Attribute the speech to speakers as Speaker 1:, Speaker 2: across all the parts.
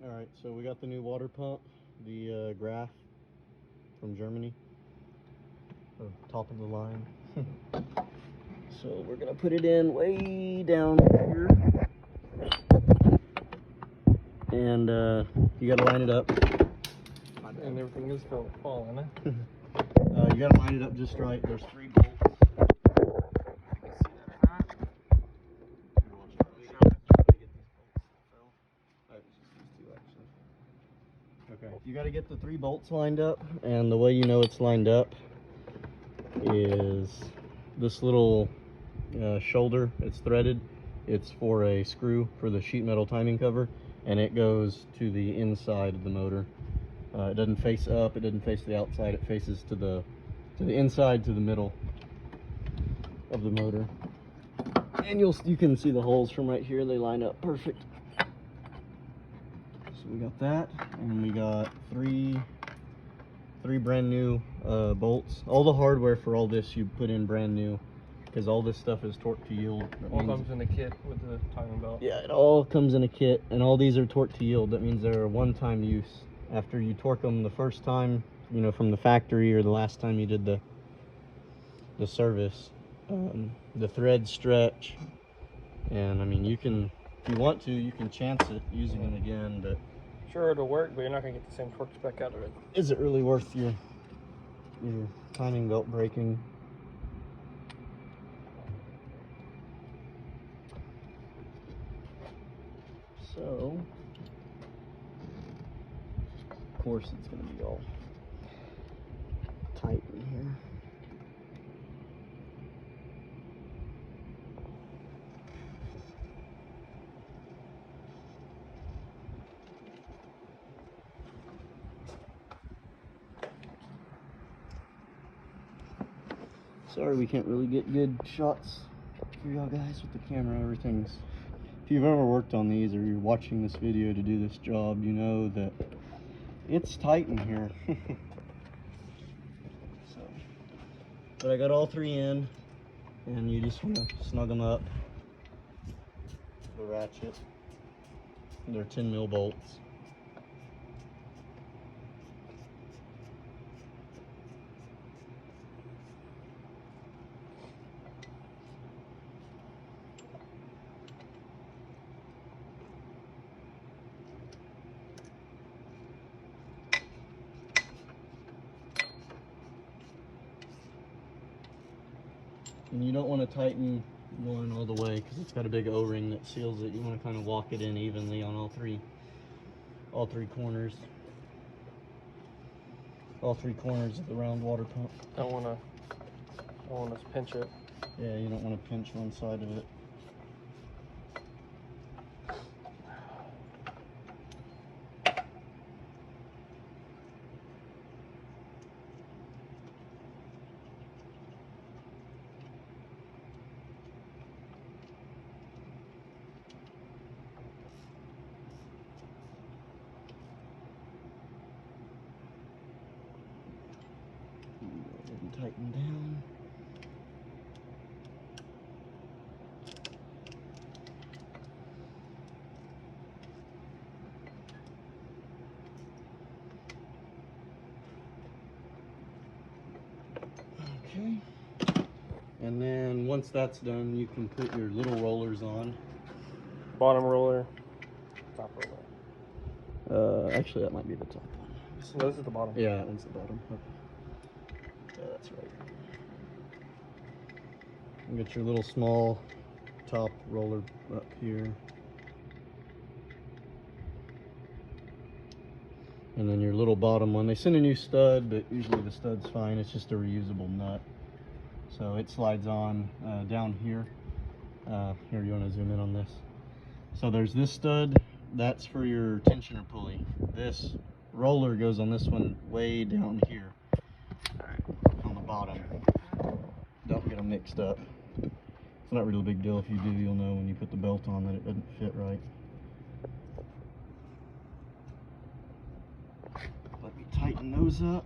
Speaker 1: Alright, so we got the new water pump, the Graph from Germany, or top of the line. So we're gonna put it in way down here, and you gotta line it up.
Speaker 2: And everything is falling, huh?
Speaker 1: You gotta line it up just right. There's 3 bolts. Okay, you got to get the 3 bolts lined up, and the way you know it's lined up is this little shoulder. It's threaded. It's for a screw for the sheet metal timing cover, and it goes to the inside of the motor. It doesn't face up. It doesn't face the outside. It faces to the inside, to the middle of the motor. And you can see the holes from right here. They line up perfect. So we got that, and we got three brand new bolts. All the hardware for all this you put in brand new, because all this stuff is torque to yield.
Speaker 2: All comes in a kit with the timing belt.
Speaker 1: Yeah, it all comes in a kit, and all these are torque to yield. That means they're a one-time use. After you torque them the first time, you know, from the factory, or the last time you did the service, the threads stretch, and I mean, you can, if you want to, you can chance it using them again, but
Speaker 2: sure, it'll work, but you're not gonna get the same torque spec out of it.
Speaker 1: Is it really worth your timing belt breaking? So, of course, it's going to be all tight in here. Sorry we can't really get good shots for y'all guys with the camera. Everything's... If you've ever worked on these, or you're watching this video to do this job, you know that it's tight in here. So, but I got all 3 in, and you just want to snug them up. The ratchet. They're 10mm bolts. And you don't want to tighten one all the way, because it's got a big O-ring that seals it. You want to kind of walk it in evenly on all three corners. All 3 corners of the round water pump.
Speaker 2: Don't want to pinch it.
Speaker 1: Yeah, you don't want to pinch one side of it. Tighten down. Okay. And then once that's done, you can put your little rollers on.
Speaker 2: Bottom roller, top roller.
Speaker 1: Actually, that might be the top one.
Speaker 2: No, this is the bottom.
Speaker 1: Yeah, that one's the bottom. Okay. Yeah, that's right. You get your little small top roller up here. And then your little bottom one. They send a new stud, but usually the stud's fine. It's just a reusable nut. So it slides on down here. Here, you want to zoom in on this? So there's this stud. That's for your tensioner pulley. This roller goes on this one way down here. On the bottom. Don't get them mixed up. It's not really a big deal. If you do, you'll know when you put the belt on that it doesn't fit right. Let me tighten those up.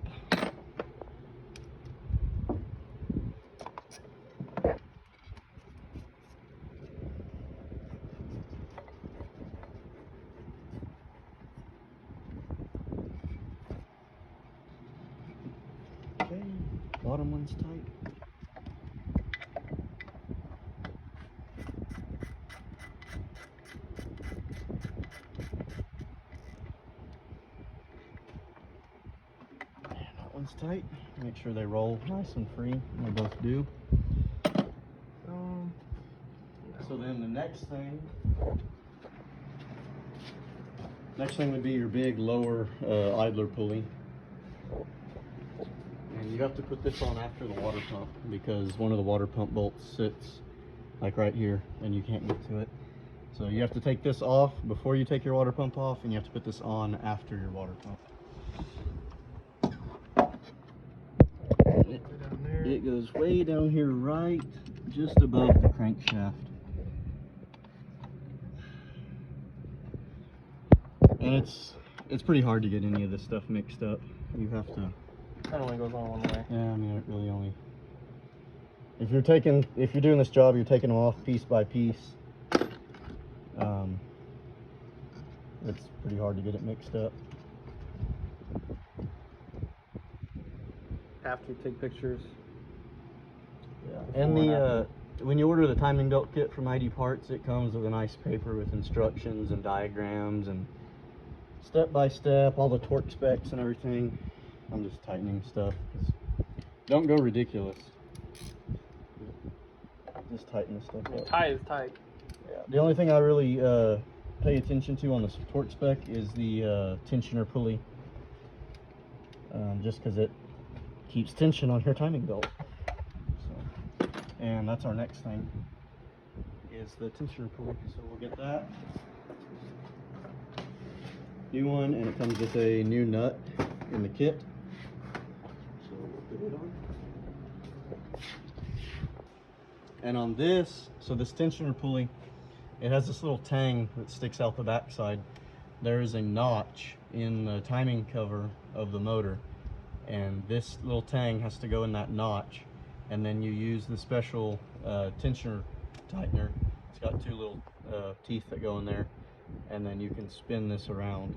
Speaker 1: bottom one's tight. And that one's tight. Make sure they roll nice and free, and they both do. So then the next thing would be your big lower idler pulley. And you have to put this on after the water pump because one of the water pump bolts sits like right here and you can't get to it. So you have to take this off before you take your water pump off, and you have to put this on after your water pump. It goes way down here, right just above the crankshaft. And it's pretty hard to get any of this stuff mixed up. You have to.
Speaker 2: That only goes on one way.
Speaker 1: Yeah, I mean it really only. If you're doing this job, you're taking them off piece by piece. It's pretty hard to get it mixed up.
Speaker 2: After you take pictures.
Speaker 1: Yeah. And when you order the timing belt kit from ID Parts, it comes with a nice paper with instructions and diagrams and step by step, all the torque specs and everything. I'm just tightening stuff. Don't go ridiculous. Just tighten the stuff up.
Speaker 2: Tight is tight.
Speaker 1: Yeah. The only thing I really pay attention to on the torque spec is the tensioner pulley. Just because it keeps tension on your timing belt. So, and that's our next thing, is the tensioner pulley. So we'll get that. New one, and it comes with a new nut in the kit. So we'll put it on. And on this, so this tensioner pulley, it has this little tang that sticks out the backside. There is a notch in the timing cover of the motor, and this little tang has to go in that notch, and then you use the special tensioner tightener. It's got two little teeth that go in there, and then you can spin this around.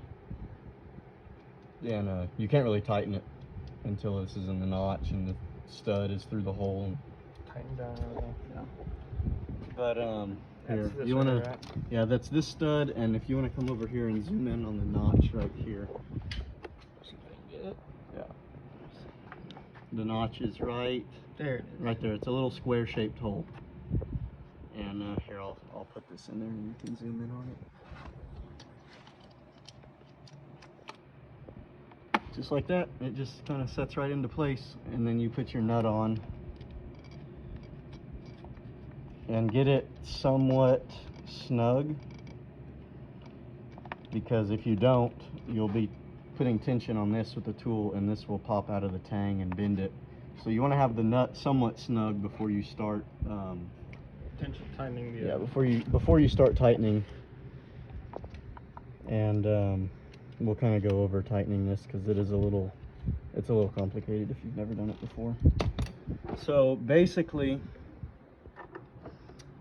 Speaker 1: And you can't really tighten it until this is in the notch and the stud is through the hole.
Speaker 2: Tighten down everything.
Speaker 1: Yeah. But here,
Speaker 2: That's
Speaker 1: you want
Speaker 2: right,
Speaker 1: to,
Speaker 2: right?
Speaker 1: yeah, that's this stud, and if you want to come over here and zoom in on the notch right here. Yeah. The notch is right
Speaker 2: there. It is.
Speaker 1: Right there. It's a little square-shaped hole. And here, I'll put this in there, and you can zoom in on it. Just like that, it just kind of sets right into place, and then you put your nut on and get it somewhat snug, because if you don't, you'll be putting tension on this with the tool, and this will pop out of the tang and bend it. So you want to have the nut somewhat snug before you start
Speaker 2: Tension timing.
Speaker 1: yeah, before you start tightening. And we'll kind of go over tightening this because it's a little complicated if you've never done it before. So basically,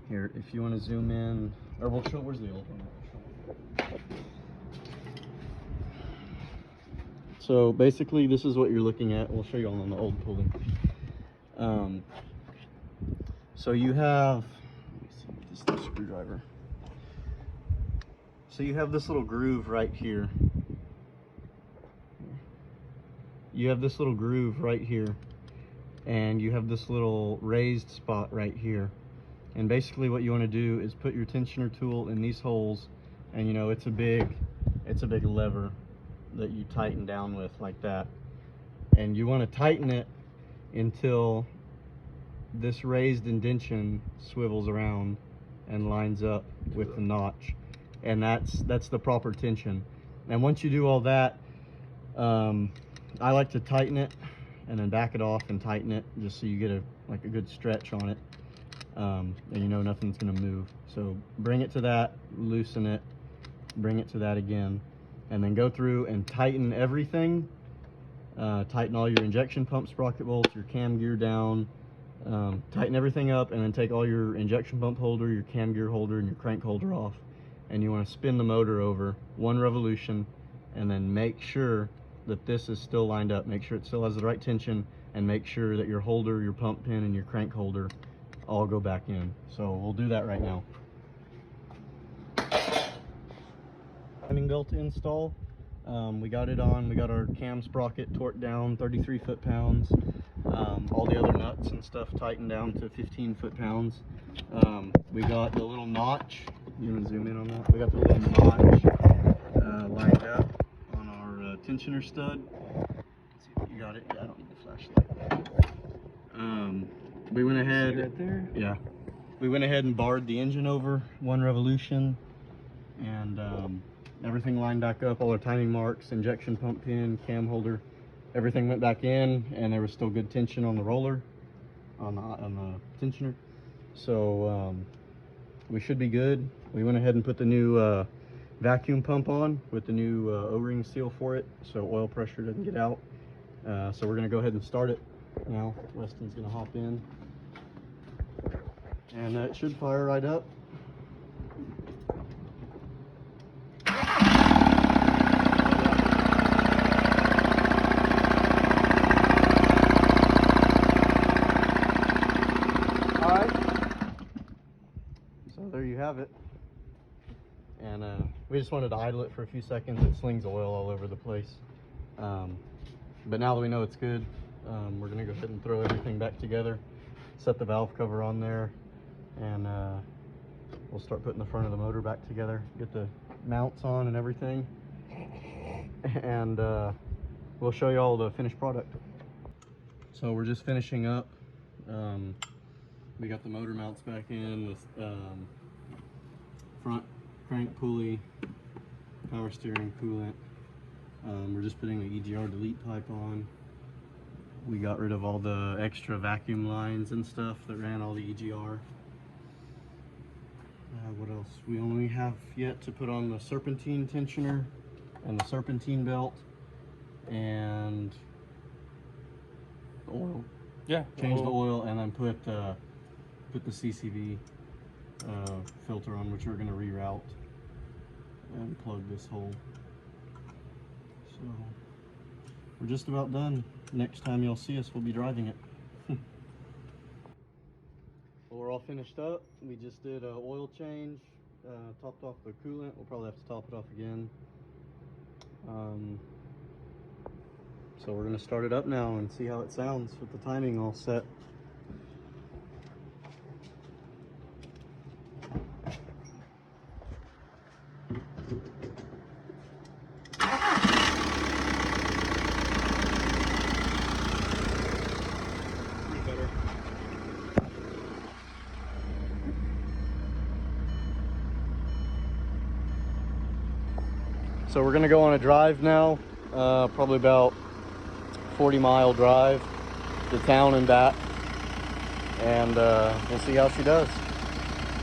Speaker 1: here, if you want to zoom in, or we'll show, where's the old one? So basically, this is what you're looking at. We'll show you on the old pulley. So you have, let me see, this is the screwdriver. So you have this little groove right here. You have this little groove right here, and you have this little raised spot right here. And basically what you want to do is put your tensioner tool in these holes, and you know, it's a big lever that you tighten down with like that. And you want to tighten it until this raised indention swivels around and lines up with the notch. And that's the proper tension. And once you do all that, I like to tighten it and then back it off and tighten it, just so you get a good stretch on it, and you know nothing's gonna move. So bring it to that, loosen it, bring it to that again, and then go through and tighten everything. Tighten all your injection pump sprocket bolts, your cam gear down, tighten everything up, and then take all your injection pump holder, your cam gear holder, and your crank holder off. And you want to spin the motor over 1 revolution, and then make sure that this is still lined up. Make sure it still has the right tension, and make sure that your holder, your pump pin, and your crank holder all go back in. So we'll do that right now. Timing belt to install. We got it on. We got our cam sprocket torqued down 33 foot-pounds. All the other nuts and stuff tightened down to 15 foot-pounds. We got the little notch. You want to zoom in on that? We got the little notch lined up on our tensioner stud. Let's see if you got it. Yeah, I don't need the flashlight. We went ahead.
Speaker 2: Right there?
Speaker 1: Yeah. We went ahead and barred the engine over 1 revolution, and everything lined back up. All our timing marks, injection pump pin, cam holder, everything went back in, and there was still good tension on the roller, on the tensioner. So we should be good. We went ahead and put the new vacuum pump on with the new O-ring seal for it, so oil pressure doesn't get out. So we're gonna go ahead and start it now. Weston's gonna hop in, and it should fire right up. So there you have it. And we just wanted to idle it for a few seconds. It slings oil all over the place. But now that we know it's good, we're gonna go ahead and throw everything back together, set the valve cover on there, and we'll start putting the front of the motor back together, get the mounts on and everything, and we'll show you all the finished product. So we're just finishing up. We got the motor mounts back in, the front crank pulley, power steering, coolant. We're just putting the EGR delete pipe on. We got rid of all the extra vacuum lines and stuff that ran all the EGR. What else? We only have yet to put on the serpentine tensioner and the serpentine belt and the oil.
Speaker 2: Yeah.
Speaker 1: Change the oil, and then put the CCV filter on, which we're going to reroute and plug this hole. So we're just about done. Next time you'll see us, we'll be driving it. Well, we're all finished up. We just did an oil change, topped off the coolant. We'll probably have to top it off again. So we're going to start it up now and see how it sounds with the timing all set. So we're gonna go on a drive now, probably about 40-mile drive to town and back, and we'll see how she does.